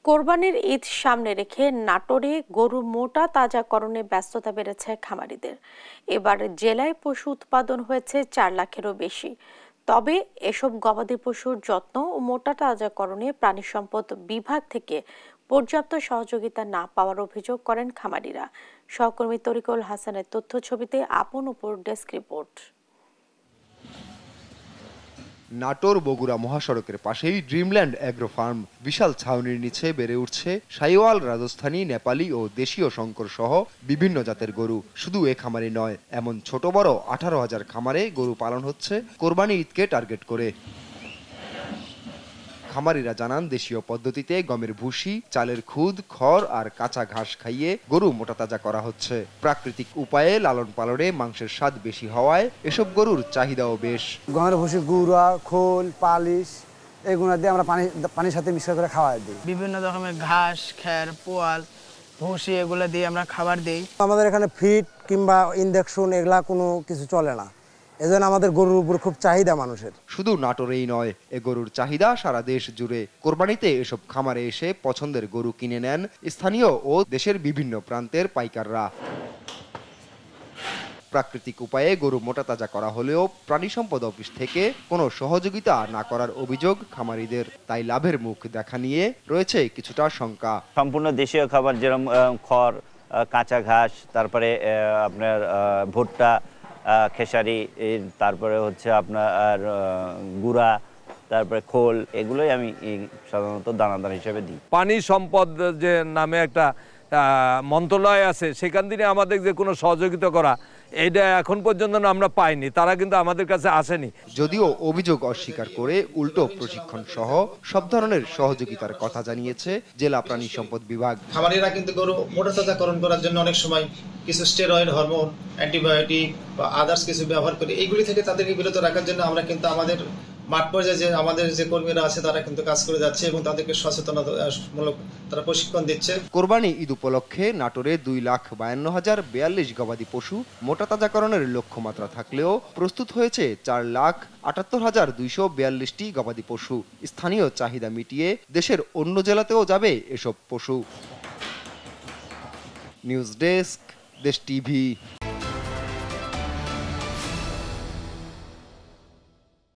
কোরবানির ঈদ সামনে রেখে নাটোরে গরু মোটা তাজাকরণে ব্যস্ততা বেড়েছে খামারিদের। এবার জেলায় পশু উৎপাদন হয়েছে 4 লাখেরও বেশি। তবে এসব গবাদি পশুর যত্ন ও মোটা তাজাকরণে প্রাণী সম্পদ বিভাগ থেকে পর্যাপ্ত সহযোগিতা না পাওয়ার অভিযোগ করেন খামারিরা। সহকর্মী তরিকুল হাসানের তথ্য ছবিতে আপন উপর ডেস্ক রিপোর্ট। নাটোর বগুড়া মহাসড়কের পাশেই ড্রিমল্যান্ড অ্যাগ্রো ফার্ম। বিশাল ছাউনির নিচে বেড়ে উঠছে শাহিওয়াল, রাজস্থানী, নেপালি ও দেশীয় শঙ্কর সহ বিভিন্ন জাতের গরু। শুধু এ খামারে নয়, এমন ছোট বড় 18,000 খামারে গরু পালন হচ্ছে কোরবানি ঈদকে টার্গেট করে। খামারিরা জানান, দেশীয় পদ্ধতিতে গমের ভুসি, চালের খুদ, খড় আর কাঁচা ঘাস খাইয়ে গরু মোটাতাজা করা হচ্ছে। প্রাকৃতিক উপায়ে লালন পালনে মাংসের স্বাদ বেশি হওয়ায় এসব গরুর চাহিদাও বেশ। গমের ভুসি, গুঁড়া, খোল, পালিশ এগুলো দিয়ে আমরা পানির সাথে মিশ্র করে খাওয়া দিই। বিভিন্ন রকমের ঘাস, খ্যার, পোয়াল, ভুসি এগুলো দিয়ে আমরা খাবার দিই। আমাদের এখানে ফিড কিংবা ইনজেকশন এগুলা কোনো কিছু চলে না, এজন্য আমাদের গরুর উপর খুব চাহিদা মানুষের। শুধু নাটোরেই নয়, এ গরুর চাহিদা সারা দেশ জুড়ে। কোরবানিতে এসব খামারে এসে পছন্দের গরু কিনে নেন স্থানীয় ও দেশের বিভিন্ন প্রান্তের পাইকাররা। প্রাকৃতিক উপায়ে গরু মোটাতাজা করা হলেও প্রাণী সম্পদ অফিস থেকে কোনো সহযোগিতা না করার অভিযোগ খামারিদের। তাই লাভের মুখ দেখা নিয়ে রয়েছে কিছুটা শঙ্কা। সম্পূর্ণ দেশীয় খাবার, যেরকম খড়, কাঁচা ঘাস, তারপরে আপনার ভুট্টা, খেসারি, তারপরে হচ্ছে আপনার গুঁড়া, তারপরে খোল, এগুলোই আমি সাধারণত দানাদার হিসেবে দিই। পানি সম্পদ যে নামে একটা মন্ত্রণালয় আছে, সেখান থেকে আমাদের যে কোনো সহযোগিতা করা, এটা এখন পর্যন্ত আমরা পাইনি। তারা কিন্তু আমাদের কাছে আসেনি। যদিও অভিযোগ অস্বীকার করে উল্টো প্রশিক্ষণ সহ সব ধরনের সহযোগিতার কথা জানিয়েছে জেলা প্রাণী সম্পদ বিভাগ। খামারিরা কিন্তু গরু মোটাতাজাকরণ করার জন্য অনেক সময় কিছু স্টেরয়েড, হরমোন, অ্যান্টিবায়োটিক বা আদার্স কিছু ব্যবহার করি। এইগুলি থেকে তাদেরকে বিরত রাখার জন্য আমরা কিন্তু আমাদের মাঠ পর্যায়ে যে আমাদের যে কর্মীরা আছে তারা কিন্তু কাজ করে যাচ্ছে এবং তাদেরকে সচেতনতামূলক তারা প্রশিক্ষণ দিচ্ছে। কোরবানি ঈদ উপলক্ষে নাটোরে 2,52,042 গবাদি পশু মোটাতাজাকরণের লক্ষ্যমাত্রা থাকলেও প্রস্তুত হয়েছে 4,78,242টি গবাদি পশু। স্থানীয় চাহিদা মিটিয়ে দেশের অন্য জেলাতেও যাবে এসব পশু। নিউজ ডেস্ক, দেশ টিভি।